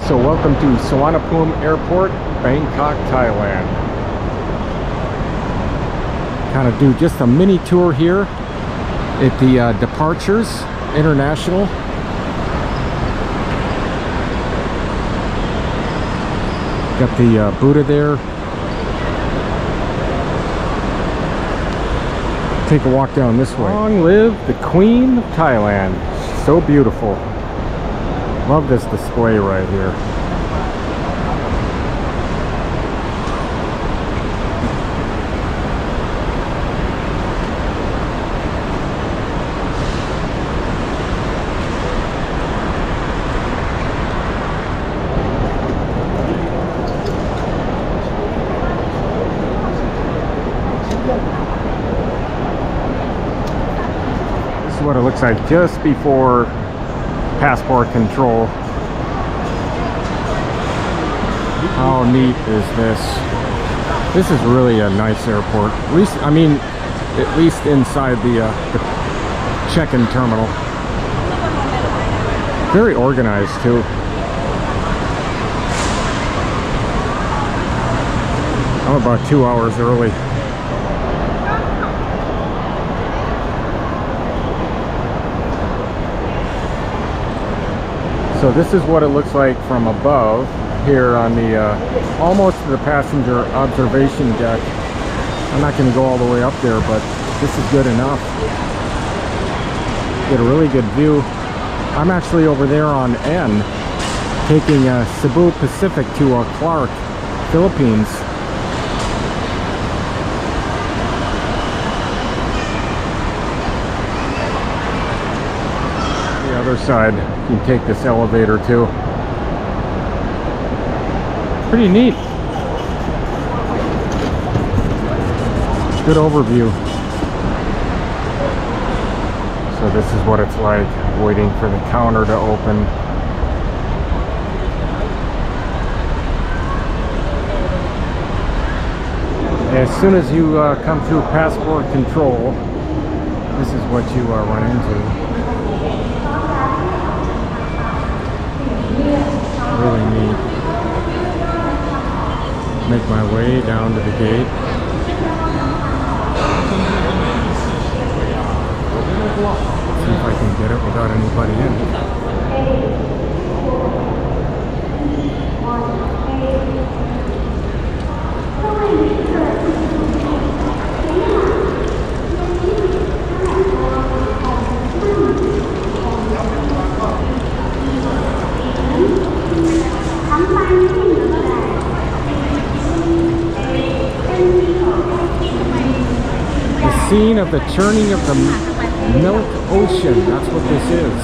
So welcome to Suvarnabhumi Airport, Bangkok, Thailand. Kind of do just a mini tour here at the departures, international. Got the Buddha there. Take a walk down this way. Long live the Queen of Thailand. So beautiful. Love this display right here. This is what it looks like just before passport control. How neat is this? This is really a nice airport. At least inside the check-in terminal. Very organized too. I'm about 2 hours early. So this is what it looks like from above here on the almost to the passenger observation deck. I'm not going to go all the way up there, but this is good enough. Get a really good view. I'm actually over there on N, taking Cebu Pacific to Clark, Philippines. Other side, you can take this elevator too. Pretty neat. Good overview. So this is what it's like, waiting for the counter to open. As soon as you come through passport control, this is what you run into. Really neat. Make my way down to the gate. See if I can get it without anybody in. The scene of the churning of the milk ocean. That's what this is.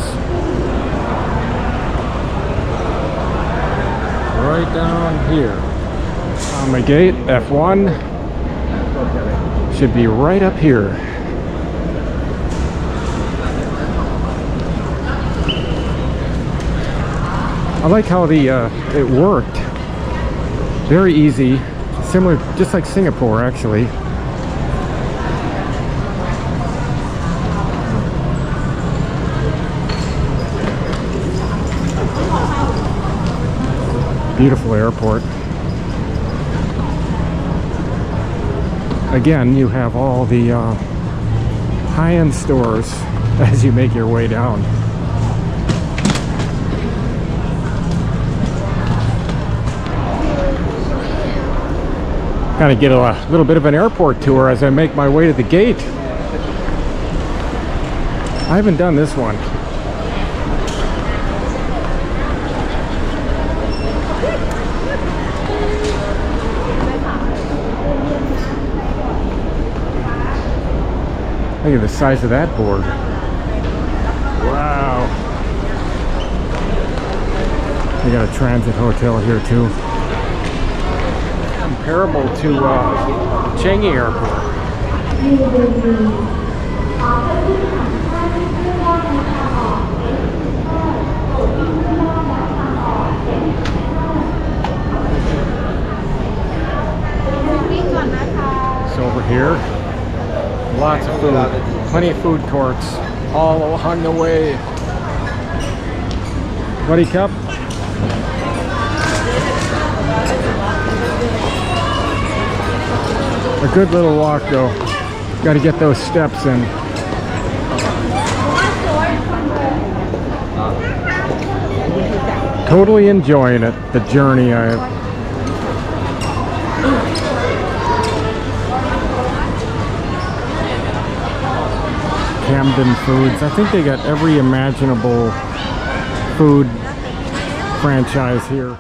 Right down here. On the gate, F1. Should be right up here. I like how it worked. Very easy. Similar, just like Singapore actually. Beautiful airport. Again, you have all the high-end stores as you make your way down. Kind of get a little bit of an airport tour as I make my way to the gate. I haven't done this one. Look at the size of that board. Wow. They got a transit hotel here too. Comparable to Changi Airport. So over here, lots of food, plenty of food courts all along the way. Buddy cup. A good little walk though. Got to get those steps in. Totally enjoying it, the journey. Camden Foods. I think they got every imaginable food franchise here.